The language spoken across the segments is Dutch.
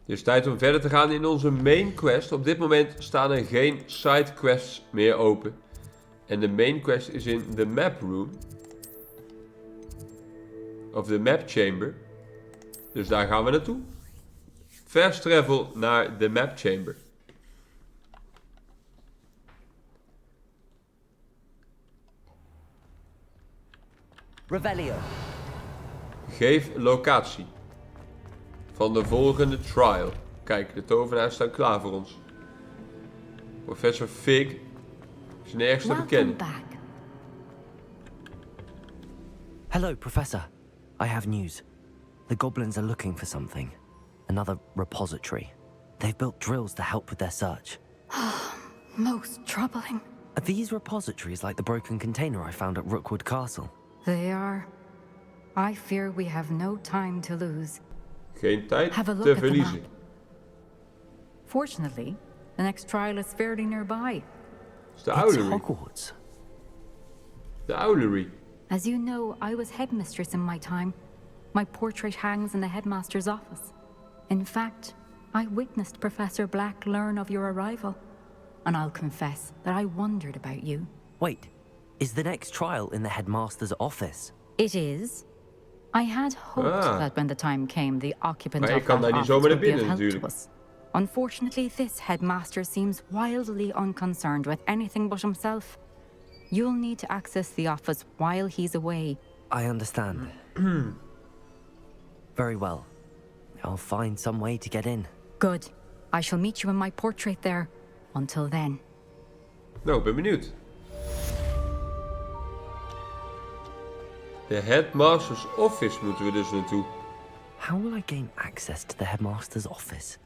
Het is tijd om verder te gaan in onze main quest. Op dit moment staan er geen side quests meer open. En de main quest is in de map room. Of de map chamber. Dus daar gaan we naartoe. Fast travel naar de map chamber. Revelio. Geef locatie van de volgende trial. Kijk, de tovenaars staan klaar voor ons. Professor Fig is nergens te bekennen. Hello, Professor. I have news. The goblins are looking for something. Another repository. They've built drills to help with their search. Most troubling. Are these repositories like the broken container I found at Rookwood Castle? They are. I fear we have no time to lose. Geen tijd Have a look te at the verliezen. map. Fortunately, the next trial is fairly nearby. Het is de It's Owlery. Hogwarts. De Owlery. As you know, I was headmistress in my time. My portrait hangs in the headmaster's office. In fact, I witnessed Professor Black learn of your arrival. And I'll confess that I wondered about you. Wait, is the next trial in the headmaster's office? It is. I had hoped that when the time came, the occupant Maar je of kan that daar niet office zomaar naar would be of binnen help to natuurlijk. us. Unfortunately, this headmaster seems wildly unconcerned with anything but himself. You'll need to access the office while he's away. I understand. Very well. I'll find some way to get in. Good. I shall meet you in my portrait there. Until then. Nou, ik ben benieuwd. De headmaster's office moeten we dus naartoe. How will I gain access to the headmaster's office?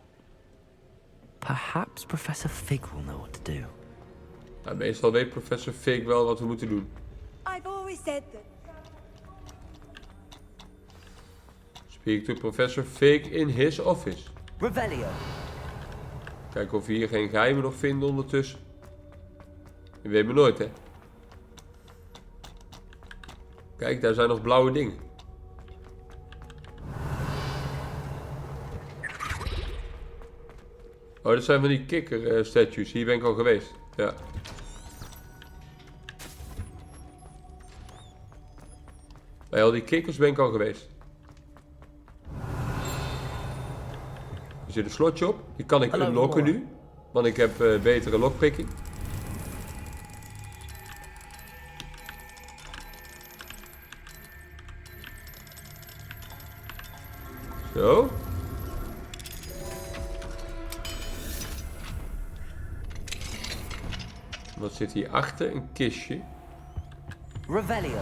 Perhaps Professor Fig will know what to do. Nou, meestal weet professor Fig wel wat we moeten doen. I've always said that. Speak to Professor Fig in his office. Revelio. Kijken of we hier geen geheimen nog vinden ondertussen. Je weet maar nooit, hè. Kijk, daar zijn nog blauwe dingen. Oh, dat zijn van die kikker statues. Hier ben ik al geweest. Ja. Bij al die kikkers ben ik al geweest. Er zit een slotje op. Die kan ik Hallo, unlocken hoor. nu. Want ik heb betere lockpicking. Zo. Wat zit hier achter? Een kistje. Revelio.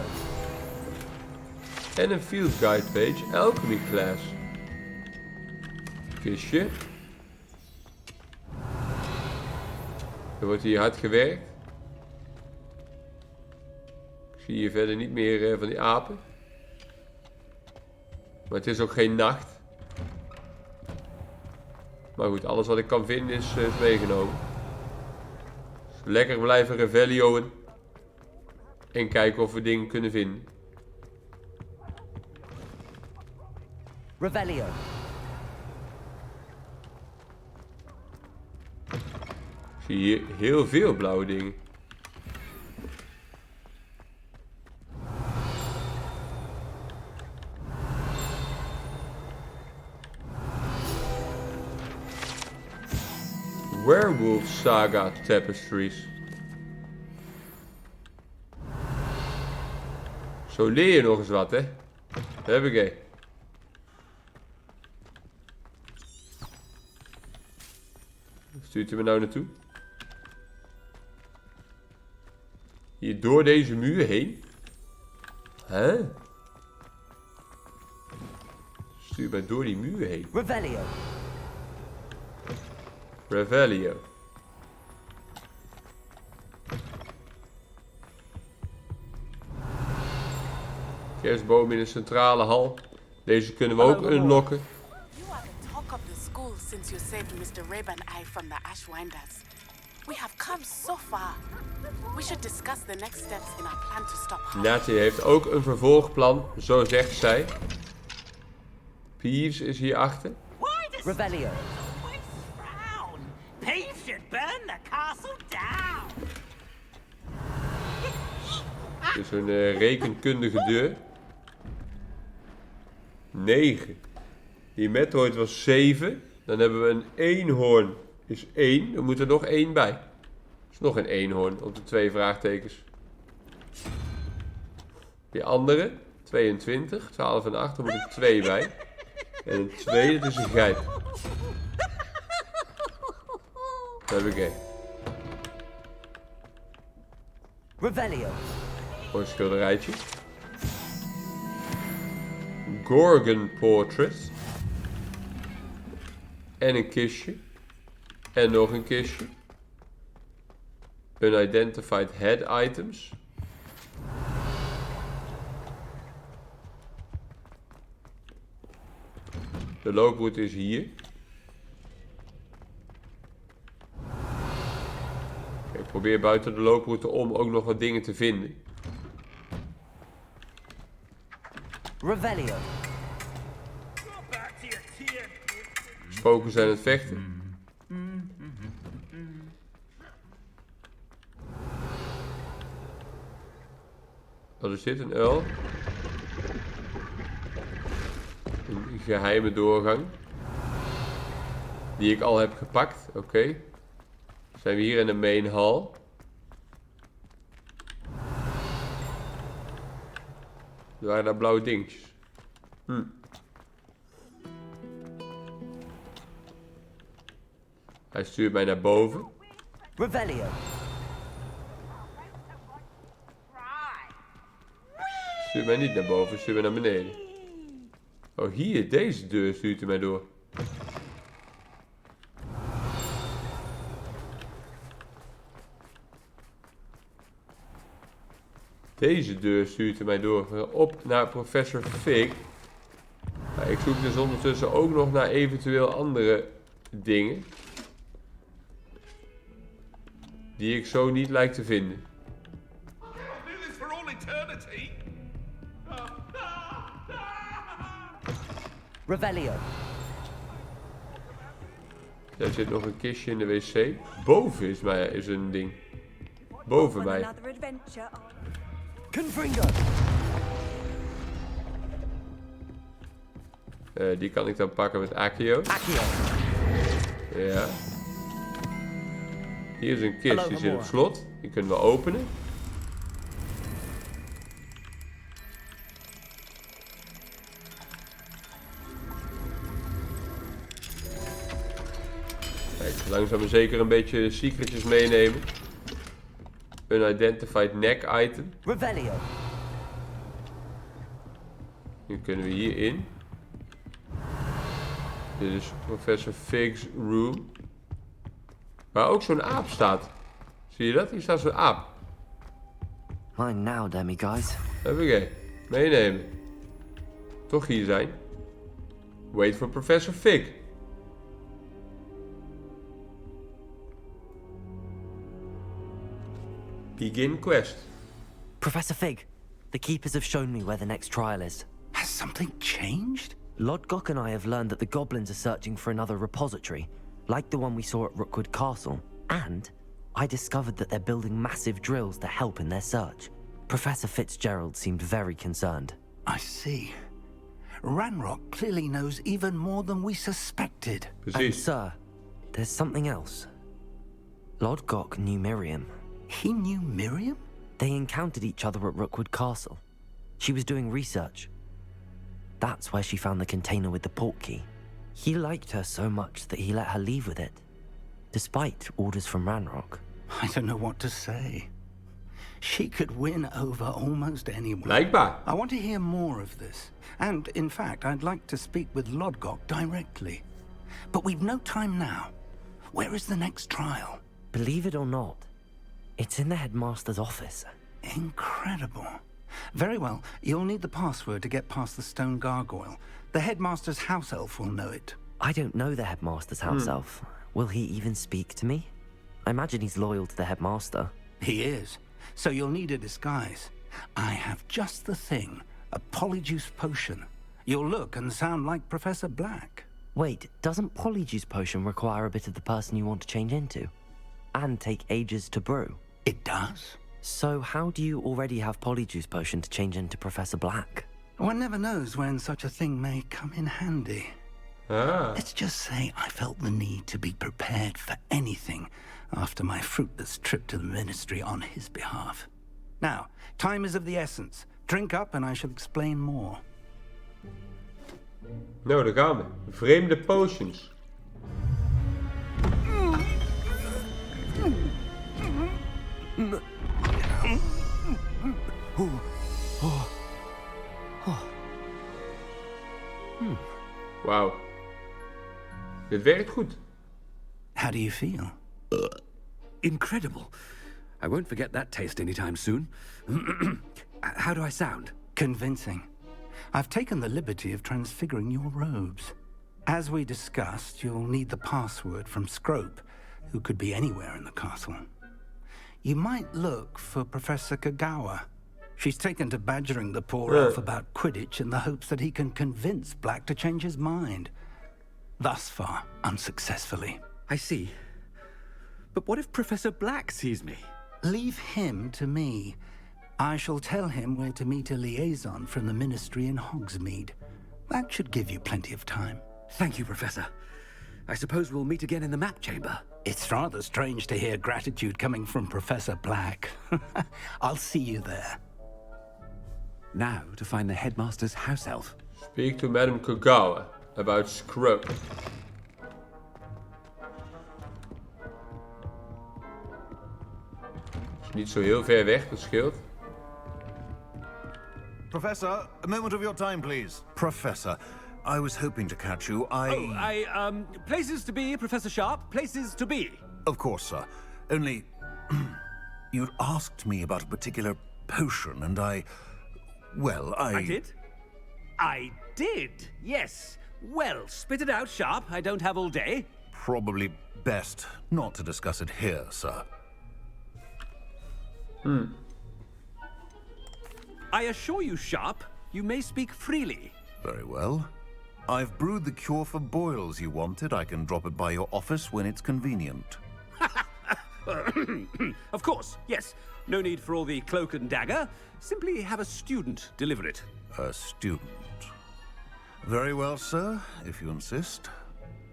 En een field guide page. Alchemy class. Kistje. Er wordt hier hard gewerkt. Ik zie hier verder niet meer van die apen. Maar het is ook geen nacht. Maar goed, alles wat ik kan vinden is meegenomen. Dus lekker blijven revelioen. En kijken of we dingen kunnen vinden. Revelio. Ik zie hier heel veel blauwe dingen. Werewolf Saga Tapestries. Zo leer je nog eens wat, hè? Heb ik hè. Stuurt u me nou naartoe? Hier door deze muur heen? Huh? Stuur mij door die muur heen. Revelio. Revelio. Kerstboom in de centrale hal. Deze kunnen we ook unlocken. You are the talk of the school since you saved Mr. Rib and I from the Ashwinders. We have come so far. We should discuss the next steps in our plan to stop harm. Natty heeft ook een vervolgplan, zo zegt zij. Peeves is hier achter. Why does Revelio. Frown. Peeves should burn the castle down. Dit is een rekenkundige deur. 9. Die Metroid was 7. Dan hebben we een eenhoorn. Is 1. Dan moet er nog 1 bij. Er is nog een eenhoorn op de 2 vraagtekens. Die andere. 22. 12 en 8. Daar moet er 2 bij. En een 2. Dat is een geit. Dat heb ik 1. Revelio. Mooi schilderijtje. Gorgon Portrait. En een kistje. En nog een kistje. Unidentified head items. De looproute is hier. Ik probeer buiten de looproute om ook nog wat dingen te vinden. Revelio. Spoken zijn het vechten. Wat is dit? Een uil? Een geheime doorgang. Die ik al heb gepakt. Oké. Zijn we hier in de main hall. Er waren daar blauwe dingetjes. Hij stuurt mij naar boven. Revelio. Stuurt mij niet naar boven, stuurt mij naar beneden. Oh, hier, deze deur stuurt hij mij door. Deze deur stuurt hij mij door op naar Professor Fig. Maar ik zoek dus ondertussen ook nog naar eventueel andere dingen. Die ik zo niet lijk te vinden. Revelio. Daar zit nog een kistje in de wc. Boven is een ding. Boven mij. Another adventure. Confringo. Die kan ik dan pakken met Accio. Accio. Ja. Hier is een kist, die zit op slot. Die kunnen we openen. Kijk, langzaam maar zeker een beetje secretjes meenemen. Unidentified neck item. Revelio. Nu kunnen we hierin. Dit is Professor Fig's room. Waar ook zo'n aap staat. Zie je dat? Hier staat zo'n aap. Mine now, demiguise. Oké, meenemen. Toch hier zijn. Wait for Professor Fig. Begin quest. Professor Fig, the keepers have shown me where the next trial is. Has something changed? Lodgok and I have learned that the goblins are searching for another repository, like the one we saw at Rookwood Castle. And I discovered that they're building massive drills to help in their search. Professor Fitzgerald seemed very concerned. I see. Ranrock clearly knows even more than we suspected. And Precies. sir, there's something else. Lodgok knew Miriam. He knew Miriam? They encountered each other at Rookwood Castle. She was doing research. That's where she found the container with the port key. He liked her so much that he let her leave with it, despite orders from Ranrock. I don't know what to say. She could win over almost anyone. Blijkbaar. I want to hear more of this. And, in fact, I'd like to speak with Lodgok directly. But we've no time now. Where is the next trial? Believe it or not, it's in the headmaster's office. Incredible. Very well. You'll need the password to get past the stone gargoyle. The headmaster's house elf will know it. I don't know the headmaster's house elf. Will he even speak to me? I imagine he's loyal to the headmaster. He is. So you'll need a disguise. I have just the thing. A polyjuice potion. You'll look and sound like Professor Black. Wait, doesn't Polyjuice Potion require a bit of the person you want to change into? And take ages to brew? It does? So how do you already have Polyjuice Potion to change into Professor Black? One never knows when such a thing may come in handy. Ah. Let's just say I felt the need to be prepared for anything after my fruitless trip to the Ministry on his behalf. Now, time is of the essence. Drink up and I shall explain more. Nou, daar gaan we. Vreemde potions. Wauw. Dit werkt goed. How do you feel? Incredible. I won't forget that taste anytime soon. How do I sound? Convincing. I've taken the liberty of transfiguring your robes. As we discussed, you'll need the password from Scrope, who could be anywhere in the castle. You might look for Professor Kagawa. She's taken to badgering the poor elf about Quidditch in the hopes that he can convince Black to change his mind. Thus far, unsuccessfully. I see. But what if Professor Black sees me? Leave him to me. I shall tell him where to meet a liaison from the Ministry in Hogsmeade. That should give you plenty of time. Thank you, Professor. I suppose we'll meet again in the map chamber. It's rather strange to hear gratitude coming from Professor Black. I'll see you there. Now to find the headmaster's house elf. Speak to Madame Kagawa about Scrope. Is niet zo heel ver weg, dat scheelt. Professor, a moment of your time, please. Professor, I was hoping to catch you. Places to be, Professor Sharp. Places to be. Of course, sir. Only, you'd asked me about a particular potion, and I did? I did, yes. Well, spit it out, Sharp. I don't have all day. Probably best not to discuss it here, sir. I assure you, Sharp, you may speak freely. Very well. I've brewed the cure for boils you wanted. I can drop it by your office when it's convenient. Of course, yes. No need for all the cloak and dagger. Simply have a student deliver it. A student. Very well, sir, if you insist.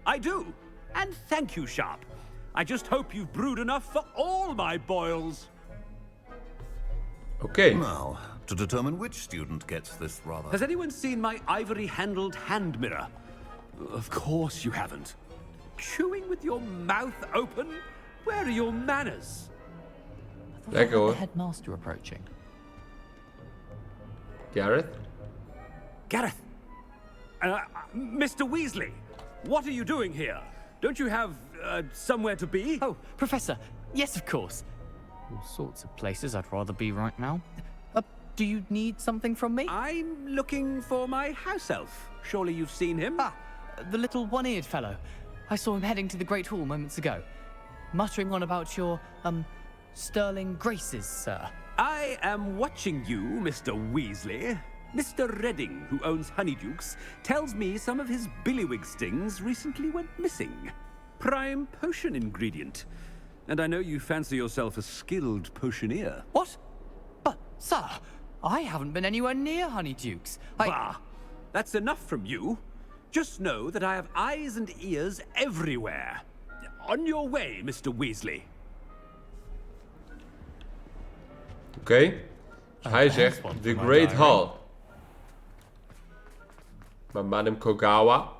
I do. And thank you, Sharp. I just hope you've brewed enough for all my boils. Oké. Now, to determine which student gets this rather... Has anyone seen my ivory-handled hand mirror? Of course you haven't. Chewing with your mouth open? Where are your manners? Lekker hoor. The headmaster approaching. Gareth? Gareth! Mr. Weasley, what are you doing here? Don't you have somewhere to be? Oh, Professor. Yes, of course. All sorts of places I'd rather be right now. Do you need something from me? I'm looking for my house elf. Surely you've seen him? The little one-eared fellow. I saw him heading to the Great Hall moments ago. Muttering on about your, sterling graces, sir. I am watching you, Mr. Weasley. Mr. Redding, who owns Honeydukes, tells me some of his billywig stings recently went missing. Prime potion ingredient. And I know you fancy yourself a skilled potioneer. What? But, sir, I haven't been anywhere near Honeydukes. Bah! That's enough from you. Just know that I have eyes and ears everywhere. On your way, Mr. Weasley. Oké. Dus hij zegt The Great Hall. Maar Madame Kagawa,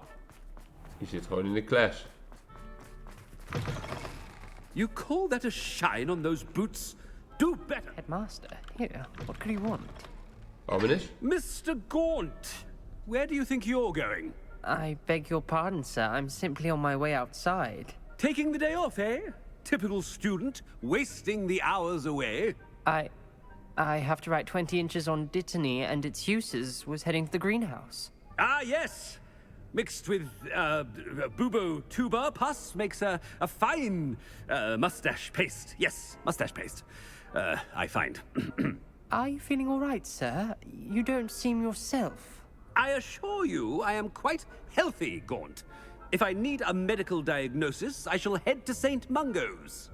die zit gewoon in de klas. You call that a shine on those boots? Do better. Headmaster, here, what could he want? Ominous? Mr. Gaunt, where do you think you're going? I beg your pardon, sir. I'm simply on my way outside. Taking the day off, eh? Typical student, wasting the hours away. I have to write 20 inches on Dittany and its uses. Was heading to the greenhouse. Ah, yes. Mixed with bubo tuber pus makes a fine mustache paste. Yes, mustache paste. I find. Are you feeling all right, sir? You don't seem yourself. I assure you I am quite healthy, Gaunt. If I need a medical diagnosis, I shall head to St. Mungo's.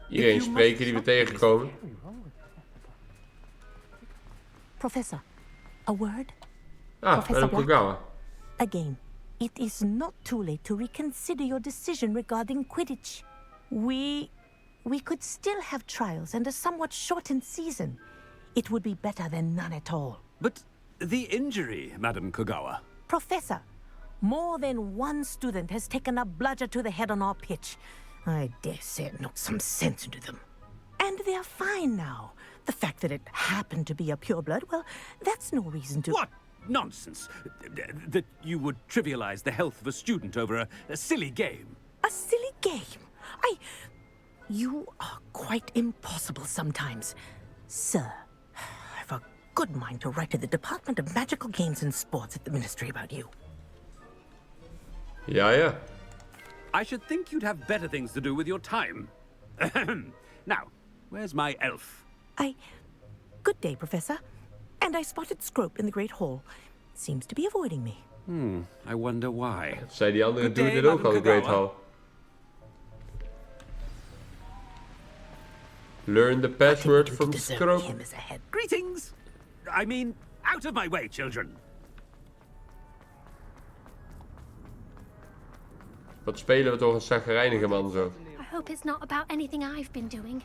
Iedereen spreken die we tegenkomen. Professor, a word? Ah, Professor Madame Black? Kogawa. Again, it is not too late to reconsider your decision regarding Quidditch. We could still have trials and a somewhat shortened season. It would be better than none at all. But the injury, Madame Kogawa. Professor, more than one student has taken a bludger to the head on our pitch. I dare say it knocked some sense into them. And they're fine now. The fact that it happened to be a pureblood, well, that's no reason to... What nonsense! That you would trivialize the health of a student over a silly game. A silly game? You are quite impossible sometimes. Sir, I've a good mind to write to the Department of Magical Games and Sports at the Ministry about you. Ja. I should think you'd have better things to do with your time. Now, where's my elf? Good day, Professor. And I spotted Scrope in the Great Hall. Seems to be avoiding me. I wonder why. Zei die andere Good dude day, dit ook al, de Madame Great Hall. Learn the password from Scrope. Him as a head. Greetings! I mean, out of my way, children. Wat spelen we toch een chagrijnige man zo. I hope it's not about anything I've been doing.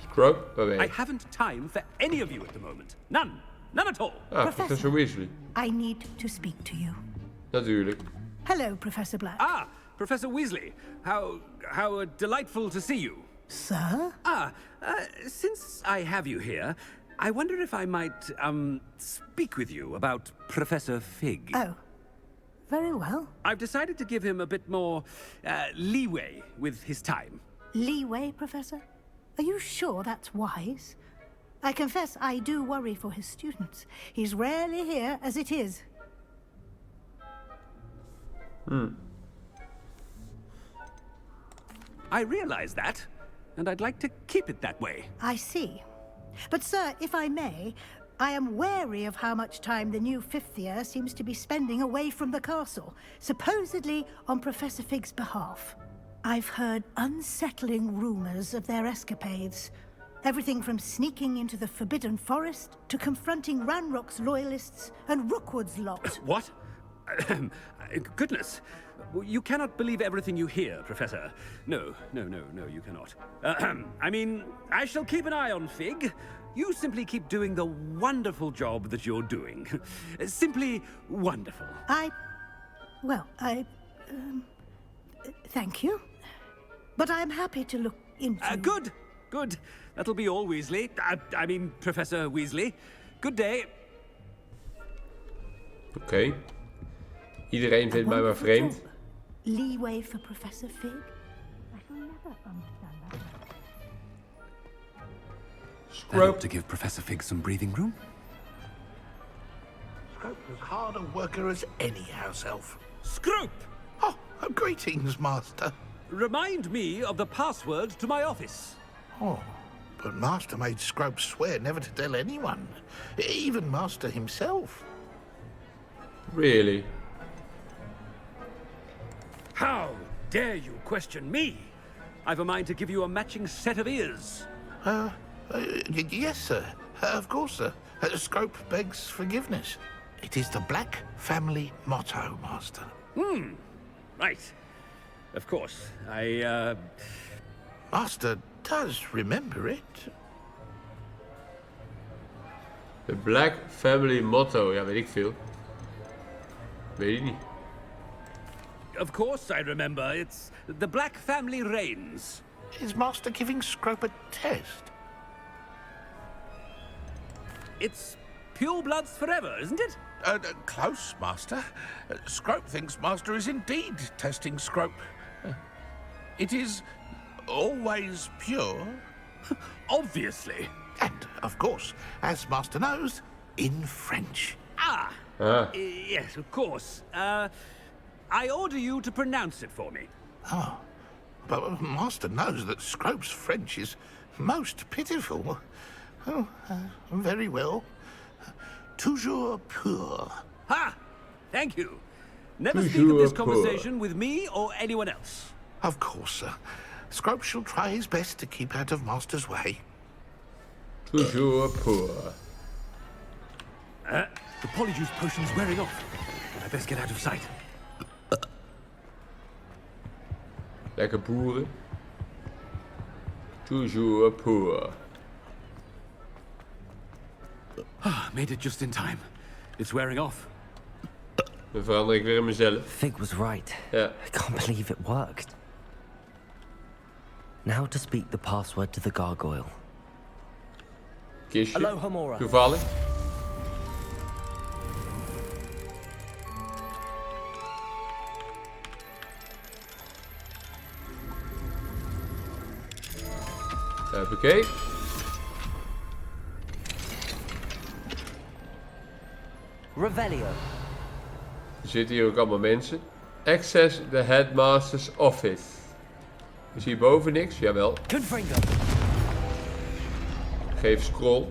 Scrope, waar ben I je? haven't time for any of you at the moment. None. None at all. Ah, Professor Weasley. I need to speak to you. Natuurlijk. Hello, Professor Black. Ah, Professor Weasley. How delightful to see you. Sir? Since I have you here, I wonder if I might, speak with you about Professor Fig. Oh, very well. I've decided to give him a bit more, leeway with his time. Leeway, Professor? Are you sure that's wise? I confess I do worry for his students. He's rarely here as it is. I realize that, and I'd like to keep it that way. I see. But, sir, if I may, I am wary of how much time the new fifth year seems to be spending away from the castle, supposedly on Professor Fig's behalf. I've heard unsettling rumors of their escapades. Everything from sneaking into the Forbidden Forest to confronting Ranrock's loyalists and Rookwood's lot. What? Goodness. You cannot believe everything you hear, Professor. No, you cannot. I mean, I shall keep an eye on Fig. You simply keep doing the wonderful job that you're doing. Simply wonderful. Thank you. But I'm happy to look into... Good. That'll be all, Weasley. I mean, Professor Weasley. Good day. Oké. Iedereen vindt mij maar vreemd. Leeway for Professor Fig? I shall never understand that. Scrope to give Professor Fig some breathing room. Scrope is as hard a worker as any house elf. Scrope! Oh, greetings, Master. Remind me of the password to my office. Oh, but Master made Scrope swear never to tell anyone, even Master himself. Really? How dare you question me? I've a mind to give you a matching set of ears. Yes, sir. Of course, sir. Scrope begs forgiveness. It is the Black family motto, Master. Right. Of course. Master does remember it. The Black family motto. Ja, weet ik veel. Weet ik niet. Of course I remember. It's the Black family reigns. Is Master giving Scrope a test? It's purebloods forever, isn't it? Close, Master. Scrope thinks Master is indeed testing Scrope. It is always pure. Obviously. And, of course, as Master knows, in French. Yes, of course. I order you to pronounce it for me. Oh, but Master knows that Scrope's French is Most pitiful. Oh, very well. Toujours pour. Ha! Thank you. Never speak of this Toujours conversation with me or anyone else. Of course, sir. Scrope shall try his best to keep out of Master's way. Toujours pour. The polyjuice potion's wearing off. I best get out of sight. Lekker boeren. Toujours pour. Made it just in time. It's wearing off. Dan verander ik weer in mezelf. Fig was right. Ja. I can't believe it worked. Now to speak the password to the gargoyle. Kistje. Hallo, Hamora. Toevallig. Oké. Revelio. Er zitten hier ook allemaal mensen. Access the headmaster's office. Is hierboven niks? Jawel. Confringo. Geef scroll.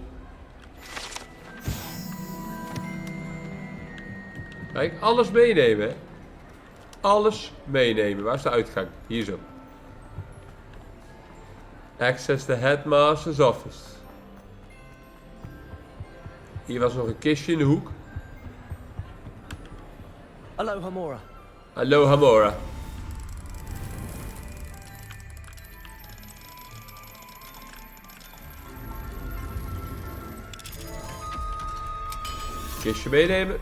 Kijk, alles meenemen, hè. Alles meenemen. Waar is de uitgang? Hier zo. Access the headmaster's office. Hier was nog een kistje in de hoek. Hallo, Hamora. Hallo, Hamora. Kistje meenemen.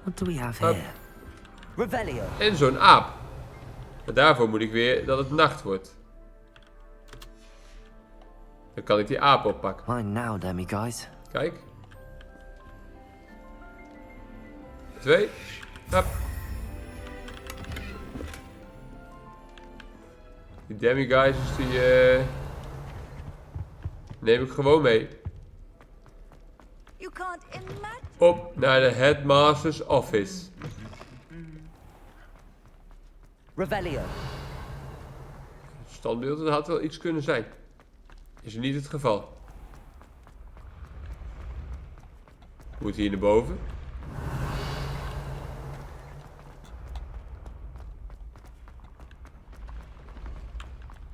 What do we have here? Revelio. En zo'n aap. Maar daarvoor moet ik weer dat het nacht wordt. Dan kan ik die aap oppakken. Mine now, demi-guys. Kijk. 2. Hop. Die demi-guys, die neem ik gewoon mee. You can't imagine. Op naar de headmaster's office. Revelio. Standbeeld, dat had wel iets kunnen zijn. Is niet het geval. Moet hier naar boven.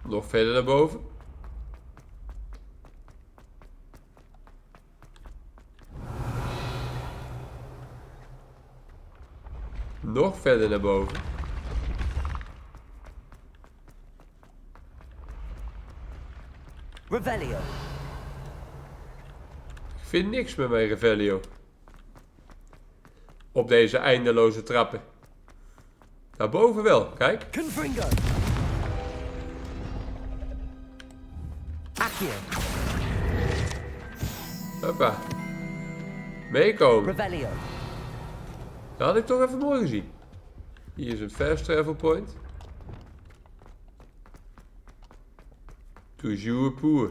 Nog verder naar boven. Nog verder naar boven. Revelio. Ik vind niks met mijn Revelio. Op deze eindeloze trappen. Daarboven wel, kijk. Confringo. Accio. Hoppa. Meekomen. Revelio. Dat had ik toch even mooi gezien. Hier is een fast travel point. Toujours pour.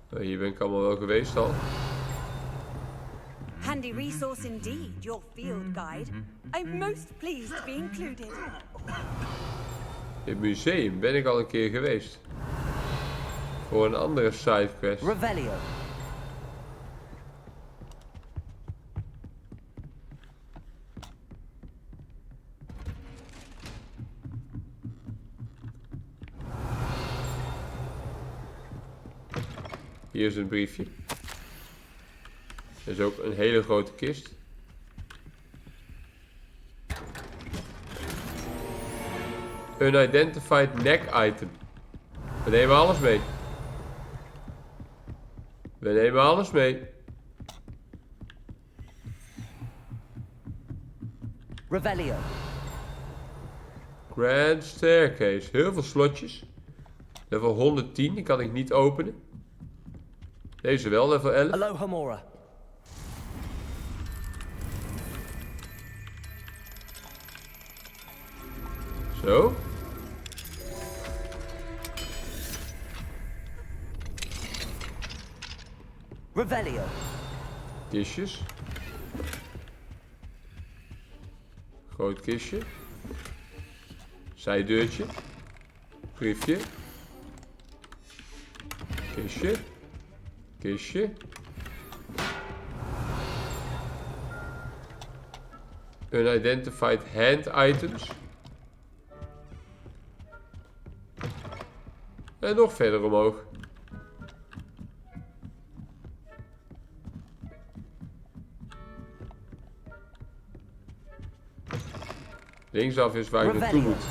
Nou, hier ben ik allemaal wel geweest al. Handy resource indeed, your field guide. I'm most pleased to be included. In het museum ben ik al een keer geweest. Voor een andere sidequest. Revelio. Hier is een briefje. Er is ook een hele grote kist. Unidentified neck item. We nemen alles mee. We nemen alles mee. Revelio. Grand Staircase. Heel veel slotjes. Level 110, die kan ik niet openen. Deze wel, level 11. Hallo, Hamora. Zo. Revelio. Kistjes. Groot kistje. Zijdeurtje. Briefje. Kistje. Kistje. Unidentified hand items. En nog verder omhoog. Linksaf is waar ik naartoe moet.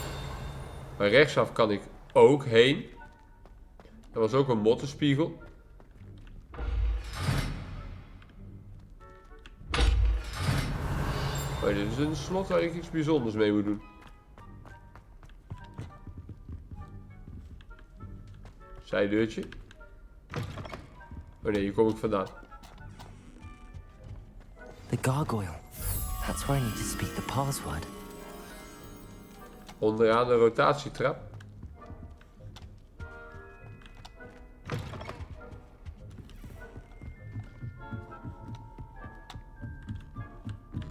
Maar rechtsaf kan ik ook heen. Er was ook een mottenspiegel. Oh, dit is een slot waar ik iets bijzonders mee moet doen. Zijdeurtje. Oh nee, hier kom ik vandaan. The gargoyle. That's where I need to speak the password. Onderaan de rotatietrap.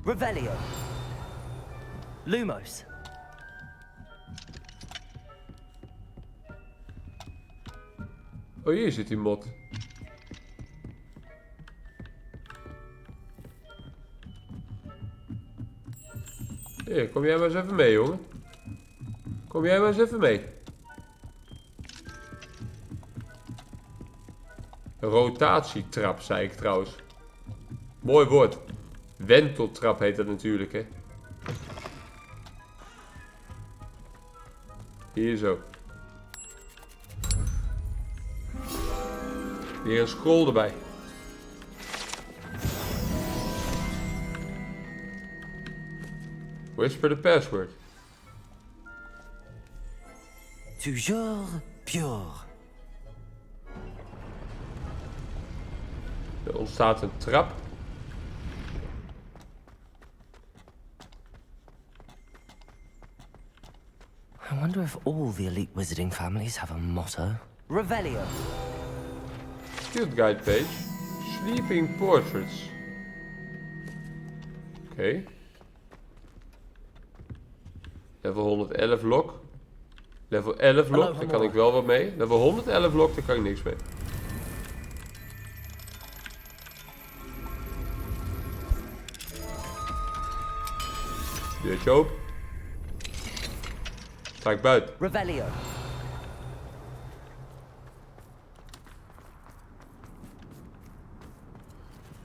Revelio. Lumos. Oh, hier zit die mot. Hier, kom jij maar eens even mee, jongen. Kom jij maar eens even mee. Rotatietrap, zei ik trouwens. Mooi woord. Wenteltrap heet dat natuurlijk, hè. Hier zo. Hier een scroll erbij. Whisper the password. Toujours pure. Er ontstaat een trap. I wonder if all the elite wizarding families have a motto. Revelio. Field guide page. Sleeping portraits. Oké. Level 111 lok. Level 11 lok, daar kan ik wel wat mee. Level 111 lok, daar kan ik niks mee. Deurtje open. Sta ik buiten. Revelio.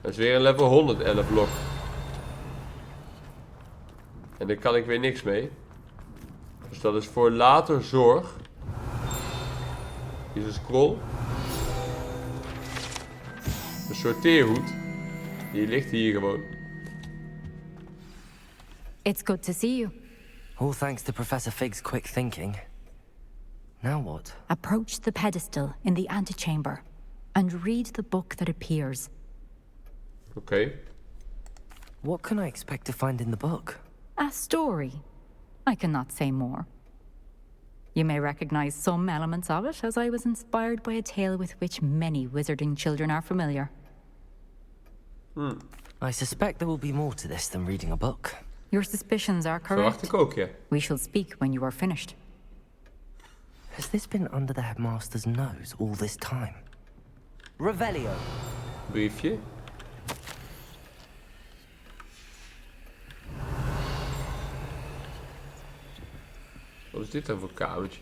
Dat is weer een level 111 lok. En daar kan ik weer niks mee. Dus dat is voor later zorg. Hier is een scroll. Een sorteerhoed. Die ligt hier gewoon. It's good to see you. All thanks to Professor Fig's quick thinking. Now what? Approach the pedestal in the antechamber and read the book that appears. Okay. What can I expect to find in the book? A story. I cannot say more. You may recognize some elements of it, as I was inspired by a tale with which many wizarding children are familiar. I suspect there will be more to this than reading a book. Your suspicions are correct. Verwacht ik ook, ja. We shall speak when you are finished. Has this been under the headmaster's nose all this time? Revelio. Briefje. Wat is dit dan voor kamertje?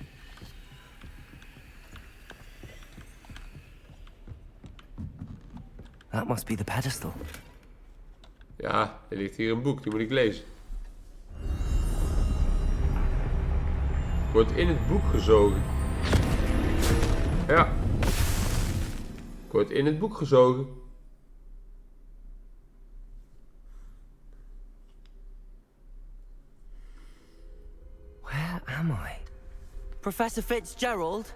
That must be the pedestal. Ja, er ligt hier een boek, die moet ik lezen. Wordt in het boek gezogen. Ja. Wordt in het boek gezogen. Where am I? Professor Fitzgerald?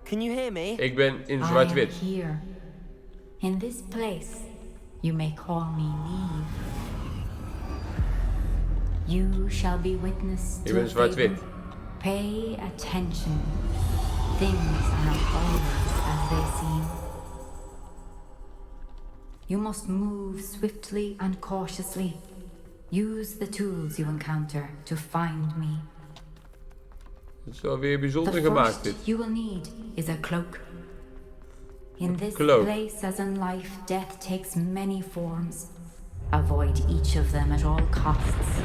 Can you hear me? Ik ben in zwart-wit. I am here. In this place, you may call me Neve. You shall be witness to Ik ben zwart-wit. Pay attention. Things are not always as they seem. You must move swiftly and cautiously. Use the tools you encounter to find me. Het is wel weer bijzonder The gemaakt first dit. you will need is a cloak. In this cloak. place, as in life, death takes many forms. Avoid each of them at all costs.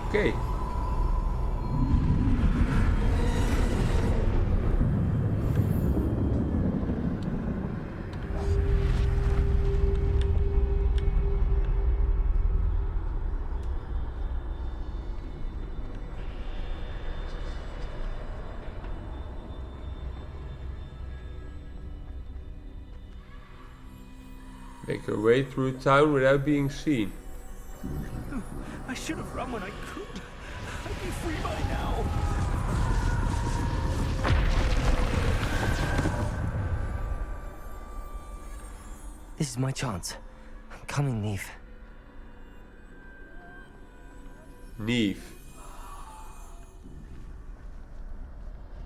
Oké. Make your way through town without being seen. I should have run when I could. I'd be free by now. This is my chance. I'm coming, Neve. Neve.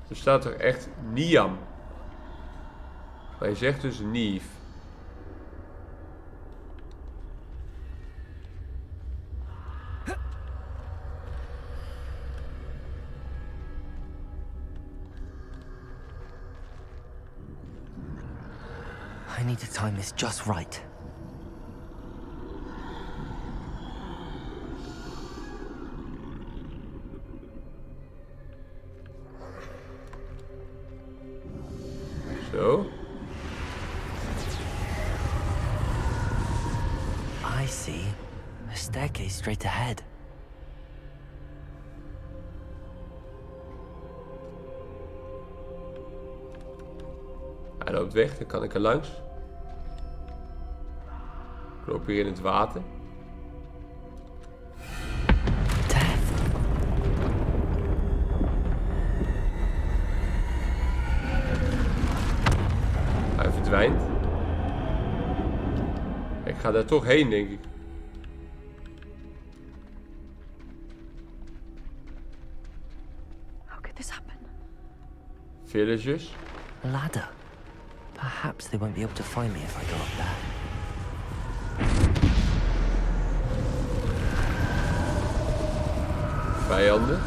Er staat er echt Niam. Maar je zegt dus Neve. I need to time this just right. Zo. I see. A staircase straight ahead. Hij loopt weg, dan kan ik er langs. Ik loop hier in het water. Hij verdwijnt. Ik ga daar toch heen, denk ik. How could this happen? Villagers. A ladder. Perhaps they won't be able to find me if I go up there. Vijanden.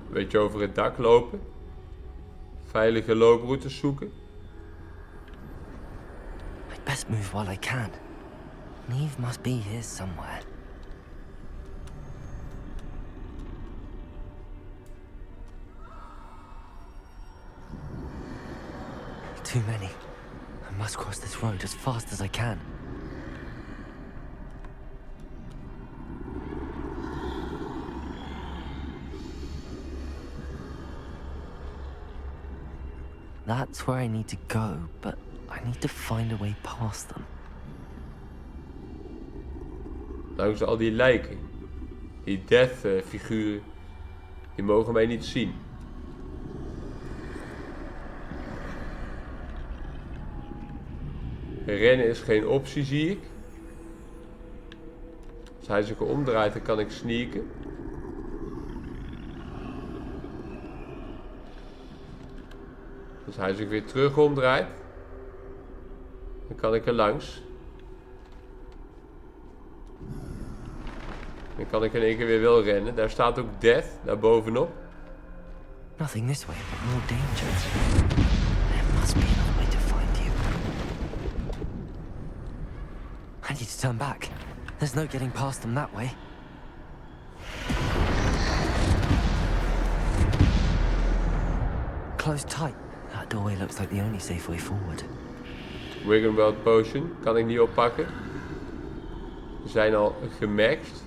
Een beetje over het dak lopen. Veilige looproutes zoeken. I'd best move while I can. Neve must be here somewhere. Too many. I must cross this road as fast as I can. That's where I need to go, but I need to find a way past them. Langs al die lijken. Die death figuren. Die mogen mij niet zien. Rennen is geen optie, zie ik. Als hij zich omdraait, dan kan ik sneaken. Als hij zich weer terug omdraait, dan kan ik er langs. Dan kan ik in één keer weer wel rennen. Daar staat ook Death, daar bovenop. Nothing this way, but more danger. There must be another way to find you. I need to turn back. There's no getting past them that way. Close tight. That doorway looks like the only safe way forward. Wiggenweld Potion kan ik niet oppakken. We zijn al gemaxed.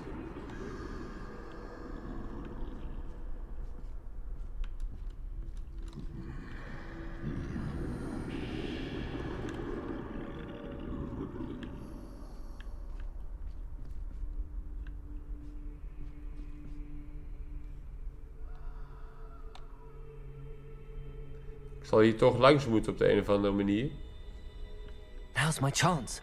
Ik zal hier toch langs moeten op de een of andere manier. Now's my chance.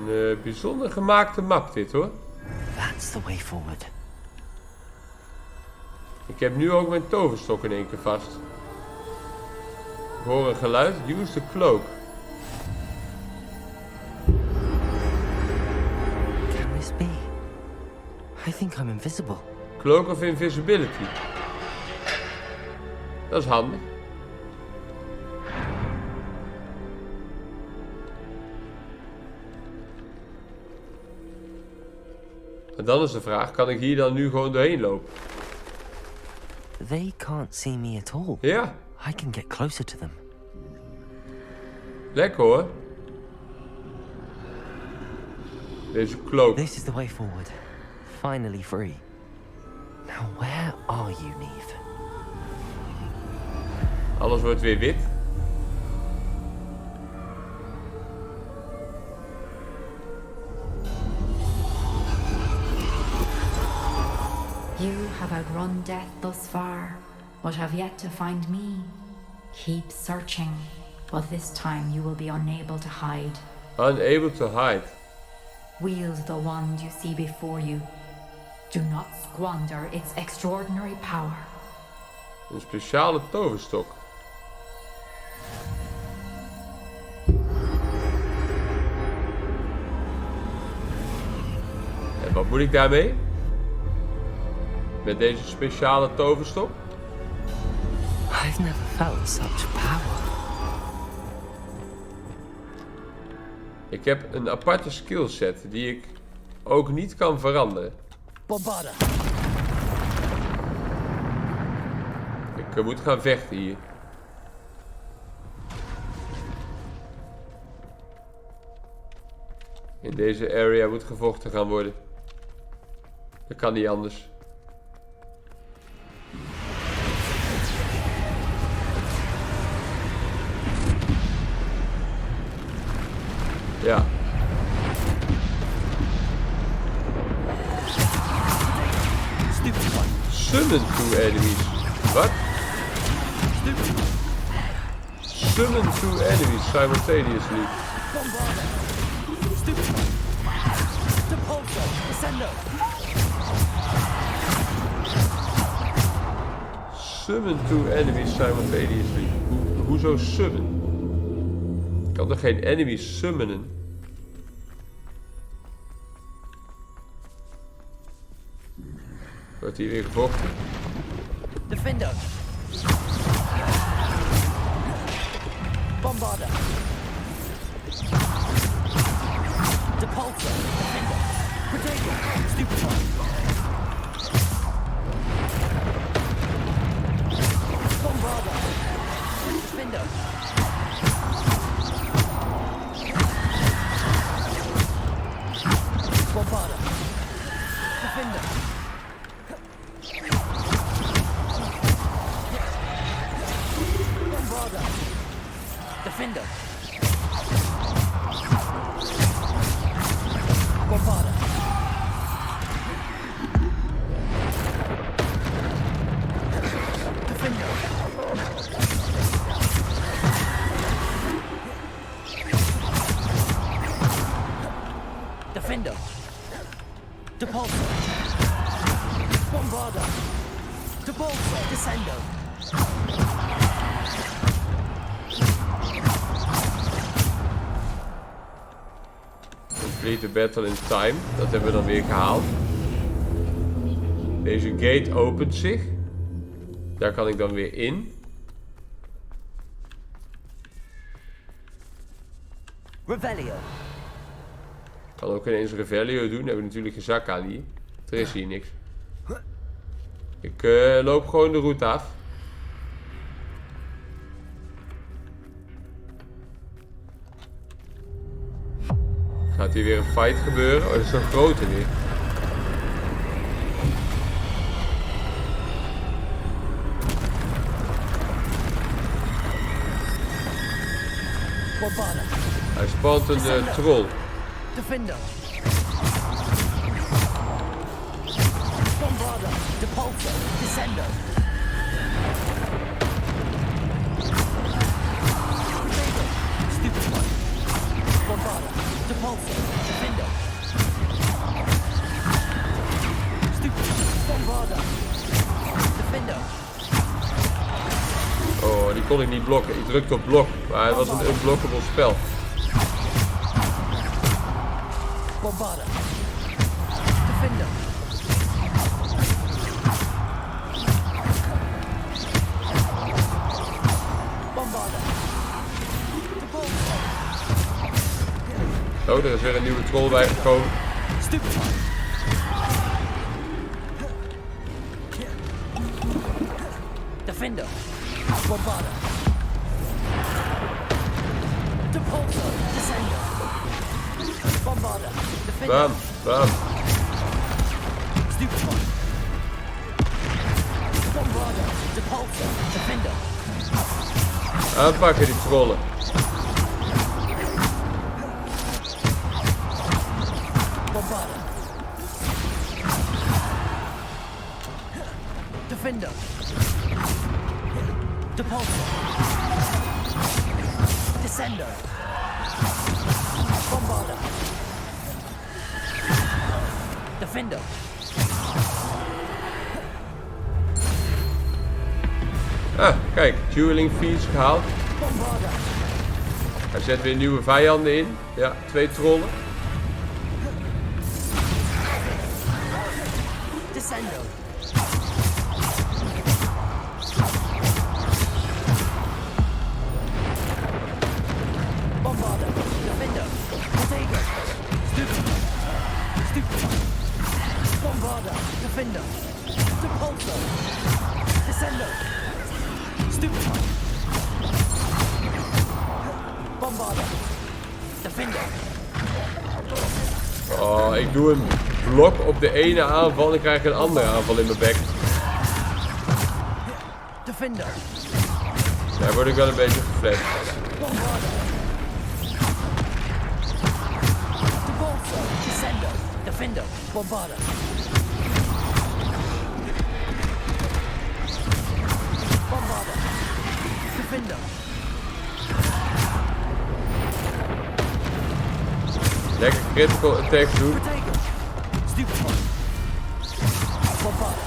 Een bijzonder gemaakte map dit hoor. That's the way forward. Ik heb nu ook mijn toverstok in één keer vast. Ik hoor een geluid. Use the cloak. Can this be? I think I'm invisible. Cloak of invisibility. Dat is handig. En dan is de vraag, kan ik hier dan nu gewoon doorheen lopen? They can't see me at all. Ja. I can get closer to them. Lekker hoor. Deze cloak. This is the way forward. Finally free. Now where are you, Neve? Alles wordt weer wit. You have outrun death thus far, but have yet to find me. Keep searching, but this time you will be unable to hide. Unable to hide. Wield the wand you see before you. Do not squander its extraordinary power. Een speciale toverstok. En wat moet ik daarmee? Met deze speciale toverstok? I've never felt such power. Ik heb een aparte skillset die ik ook niet kan veranderen. Bombarda. Ik moet gaan vechten hier. In deze area moet gevochten gaan worden. Dat kan niet anders. Ja. Summon two enemies. Wat? Summon two enemies simultaneously. Summon two enemies simultaneously. Hoezo summon? Ik kan toch geen enemies summonen? Wordt hier weer gevochten? Defender. Bombarda. Depulsor. Defender. Protego. Stupefy. Bombarda. Defender. Bombarda. Defender. Bombarda. Defender. Bombarda. Defender. Defender. Depulsor. Bombarda. Depulsor. Descendo. Complete the battle in time. Dat hebben we dan weer gehaald. Deze gate opent zich. Daar kan ik dan weer in. Revelio. Kan ook ineens Revelio doen. Dan hebben we natuurlijk geen zak aan hier. Er is hier niks. Ik loop gewoon de route af. Gaat hier weer een fight gebeuren? Oh, dat is een grote weer. Bombarda. Hij spant een troll. Defender. Bombarda. Depulsor. Descendo. Stupefy. Bombarda. Depulsor. kon ik niet blokken. Ik drukte op blok, maar het was een unblockable spel. Bombarda. Defender. Bombarda. Oh, er is weer een nieuwe troll bijgekomen. Stupefy. Defender. Bombarda. Depulso. Descender. Bombarda. Defender. Bam, bam. Stupefy. Bombarda. Depulso. Defender. Aanpakken die trollen. Bombarda. Defender. Depulso. Descender. Bombarda. Defender. Ah, kijk, dueling feats gehaald. Bombarda. Hij zet weer nieuwe vijanden in. Ja, 2 trollen. Descender. Bombarda. Defender. Protego. Stupefy. Stupefy. Bombarda. Defender. Depulso. Descender. Stupefy. Bombarda. Defender. Oh, ik doe een blok op de ene aanval en ik krijg een andere aanval in mijn bek. Defender. Daar word ik wel een beetje geflasht. Bombarda. Depulso. Descender. Defender. Bombarda. Bombarda. Defender. Lekker critical attacks doen. Protego. Stupefy. Bombarda.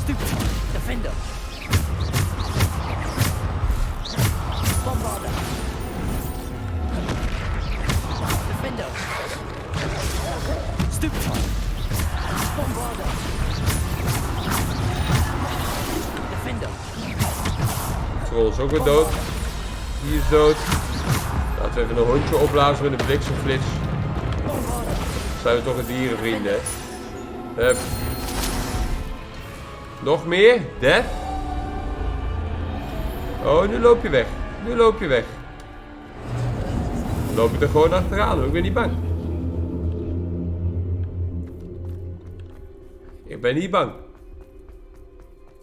Stupefy. Defender. Bombarda. Defender. Stupefy. Bombarda. Defender. Troll is ook weer dood. Die is dood. Laten we even een hondje opblazen met een bliksemflits. Zijn we toch een dierenvrienden, hè? Hup. Nog meer? Death? Oh, nu loop je weg. Nu loop je weg. Dan loop je er gewoon achteraan, hoor. Ik ben niet bang. Ik ben niet bang.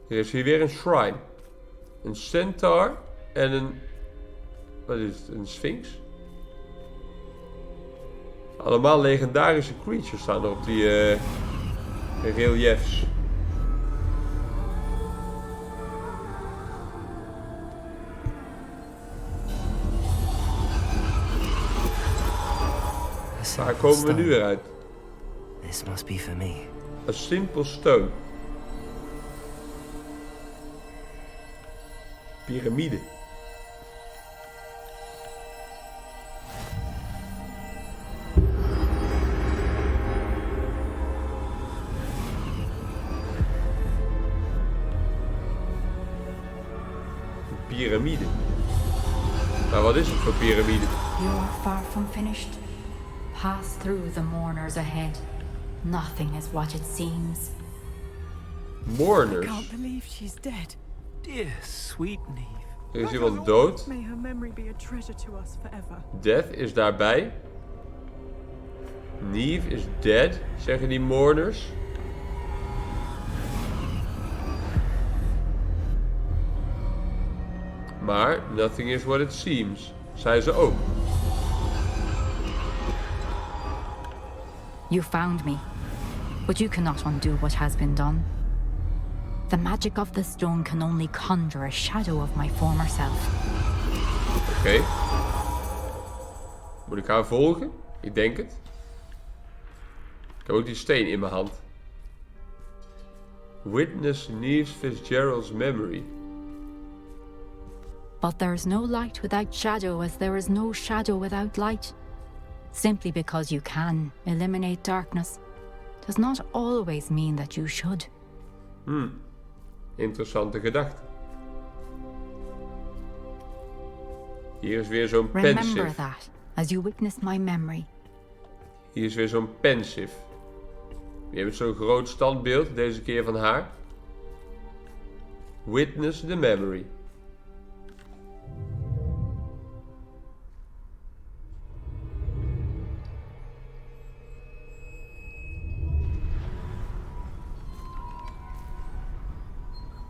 Er is hier weer een shrine. Een centaur en een... Wat is het? Een sphinx? Allemaal legendarische creatures staan er op die reliefs. Waar komen we nu weer uit? This must be for me. A simple stone. Piramide. Piramide. Maar wat is het voor piramide? You are far from finished. Pass through the mourners ahead. Nothing is what it seems. Mourners? I can't believe she's dead. Dear sweet Neve. Er is iemand dood. May her memory be a treasure to us forever. Death is daarbij. Neve is dead, zeggen die mourners. Maar nothing is what it seems, zei ze ook. You found me, but you cannot undo what has been done. The magic of the stone can only conjure a shadow of my former self. Oké. Moet ik haar volgen? Ik denk het. Ik heb ook die steen in mijn hand. Witness Neves Fitzgerald's memory. But there is no light without shadow, as there is no shadow without light. Simply because you can eliminate darkness does not always mean that you should. Interessante gedachte. Hier is weer zo'n Remember pensive. that as you witness my memory. Hier is weer zo'n pensive. Je hebt zo'n groot standbeeld, deze keer van haar. Witness the memory.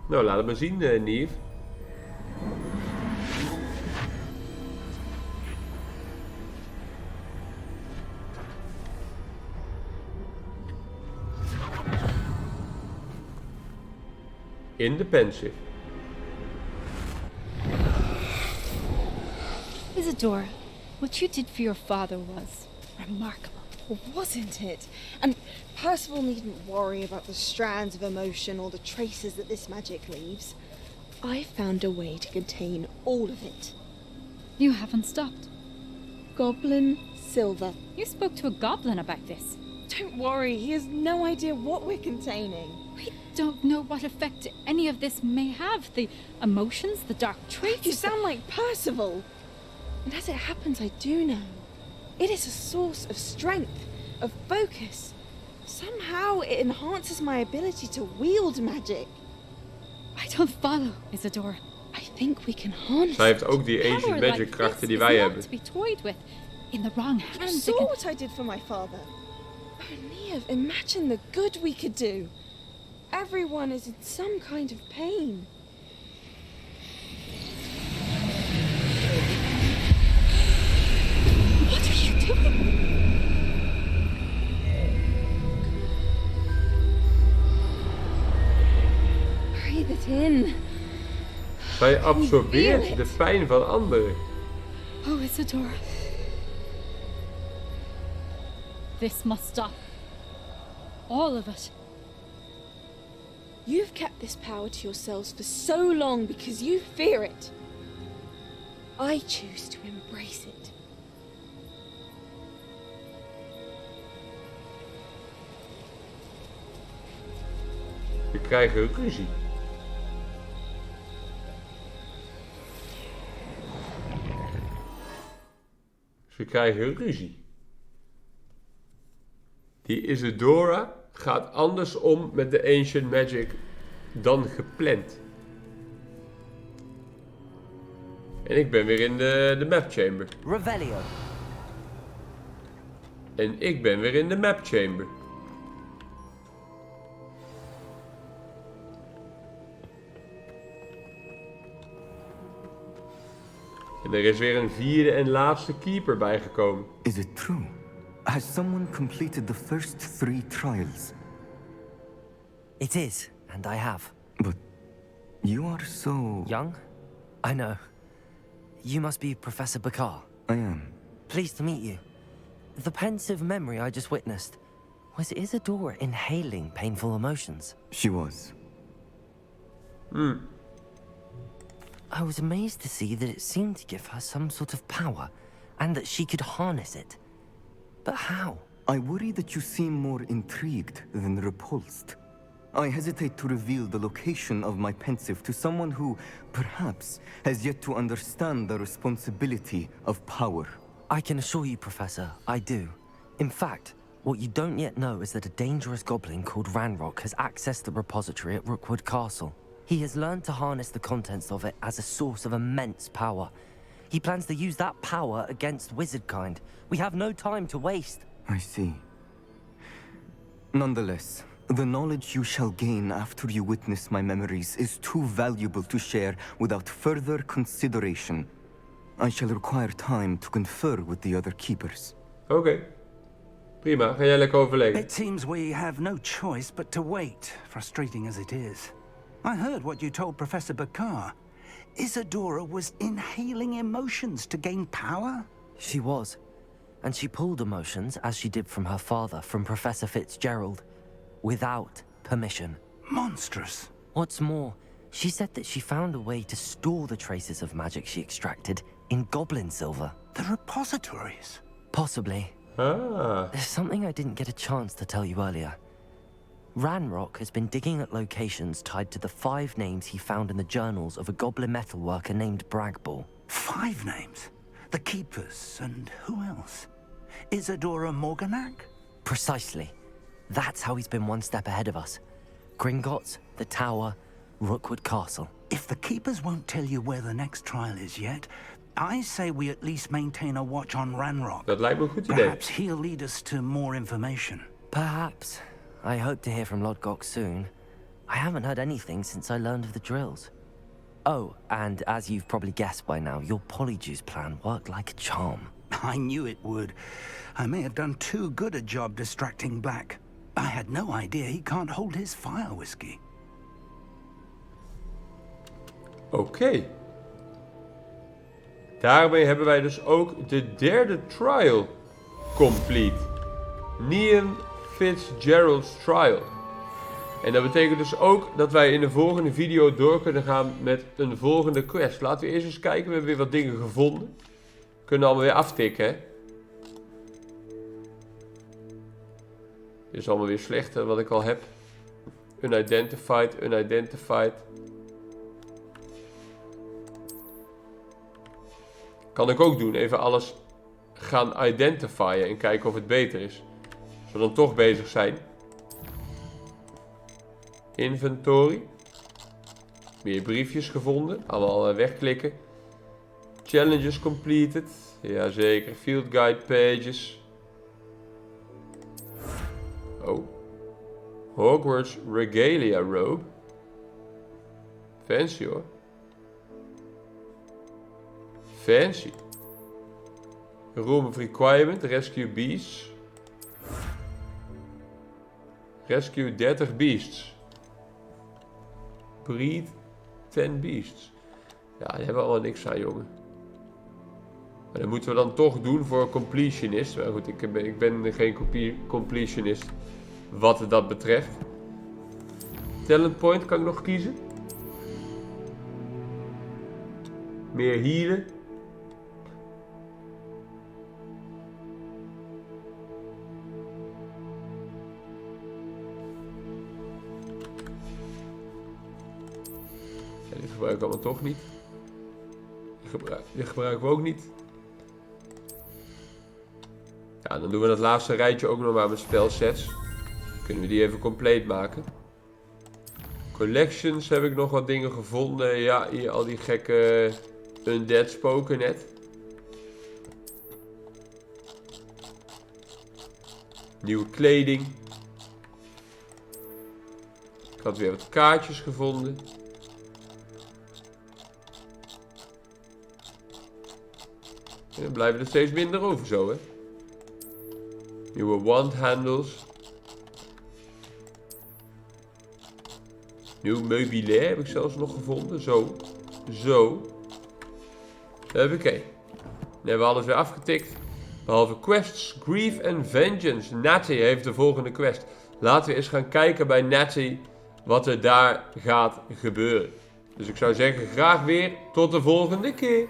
Nou, laat het maar zien, Neve. In the pensive. Isadora, what you did for your father was remarkable, wasn't it? And Percival needn't worry about the strands of emotion or the traces that this magic leaves. I found a way to contain all of it. You haven't stopped. Goblin Silver. You spoke to a goblin about this. Don't worry, he has no idea what we're containing. We don't know what effect any of this may have. The emotions, the dark traits. You sound like Percival. And as it happens, I do know. It is a source of strength, of focus. Somehow it enhances my ability to wield magic. I don't follow, Isadora. I think we can harness. Zij heeft ook die ancient magic krachten die wij hebben. To be toyed with in the wrong You hands. saw what I did for my father. Oh, Neve, imagine the good we could do. Everyone is in some kind of pain. What are you doing? Breathe it in. Zij absorbeert de pijn van anderen. Oh, Isadora. This must stop. All of it. You've kept this power to yourselves for so long because you fear it. I choose to embrace it. We krijgen ruzie. Ze krijgen ruzie. Die Isadora gaat anders om met de Ancient Magic dan gepland. En ik ben weer in de map chamber. Revelio. En ik ben weer in de map chamber. En er is weer een vierde en laatste keeper bijgekomen. Is it true? Has someone completed the first 3 trials? It is, and I have. But you are so... Young? I know. You must be Professor Bakar. I am. Pleased to meet you. The pensive memory I just witnessed, was Isadora inhaling painful emotions? She was. I was amazed to see that it seemed to give her some sort of power, and that she could harness it. But how? I worry that you seem more intrigued than repulsed. I hesitate to reveal the location of my pensive to someone who, perhaps, has yet to understand the responsibility of power. I can assure you, Professor, I do. In fact, what you don't yet know is that a dangerous goblin called Ranrock has accessed the repository at Rookwood Castle. He has learned to harness the contents of it as a source of immense power. He plans to use that power against wizardkind. We have no time to waste. I see. Nonetheless, the knowledge you shall gain after you witness my memories is too valuable to share without further consideration. I shall require time to confer with the other keepers. Oké. Prima, ga jij lekker overleggen. It seems we have no choice but to wait, frustrating as it is. I heard what you told Professor Bakar. Isadora was inhaling emotions to gain power? She was. And she pulled emotions, as she did from her father, from Professor Fitzgerald, without permission. Monstrous. What's more, she said that she found a way to store the traces of magic she extracted in goblin silver. The repositories. Possibly. Ah. There's something I didn't get a chance to tell you earlier. Ranrock has been digging at locations tied to the 5 names he found in the journals of a goblin metalworker named Bragball. 5 names? The Keepers, and who else? Isadora Morganac? Precisely. That's how he's been one step ahead of us. Gringotts, the Tower, Rookwood Castle. If the Keepers won't tell you where the next trial is yet, I say we at least maintain a watch on Ranrock. Dat lijkt me een goed idee. Perhaps he'll lead us to more information. Perhaps. I hope to hear from Lodgok soon. I haven't heard anything since I learned of the drills. Oh, and as you've probably guessed by now, your Polyjuice plan worked like a charm. I knew it would. I may have done too good a job distracting Black. I had no idea he can't hold his fire whiskey. Oké. Daarmee hebben wij dus ook de 3e trial complete. Nian Fitzgerald's trial. En dat betekent dus ook dat wij in de volgende video door kunnen gaan met een volgende quest. Laten we eerst eens kijken. We hebben weer wat dingen gevonden. Kunnen allemaal weer aftikken, hè. Dit is allemaal weer slechter wat ik al heb. Unidentified, unidentified. Kan ik ook doen. Even alles gaan identifyen en kijken of het beter is. Als we dan toch bezig zijn. Inventory. Meer briefjes gevonden. Allemaal wegklikken. Challenges completed. Jazeker. Field guide pages. Oh. Hogwarts Regalia robe. Fancy hoor. Fancy. Room of Requirement. Rescue Beasts. Rescue 30 Beasts. Breed 10 Beasts. Ja, daar hebben we allemaal niks aan, jongen. Maar dat moeten we dan toch doen voor een completionist. Maar goed, ik ben geen completionist wat dat betreft. Talent point kan ik nog kiezen. Meer healen. Ja, die gebruiken we allemaal toch niet. Die gebruiken we ook niet. Ja, dan doen we dat laatste rijtje ook nog maar met spelsets. Kunnen we die even compleet maken. Collections heb ik nog wat dingen gevonden. Ja, hier al die gekke undead spoken net. Nieuwe kleding. Ik had weer wat kaartjes gevonden. En dan blijven er steeds minder over zo, hè. Nieuwe wand handles. Nieuw meubilair heb ik zelfs nog gevonden. Zo. Zo. Oké. Dan hebben we alles weer afgetikt. Behalve quests. Grief and Vengeance. Natty heeft de volgende quest. Laten we eens gaan kijken bij Natty wat er daar gaat gebeuren. Dus ik zou zeggen graag weer tot de volgende keer.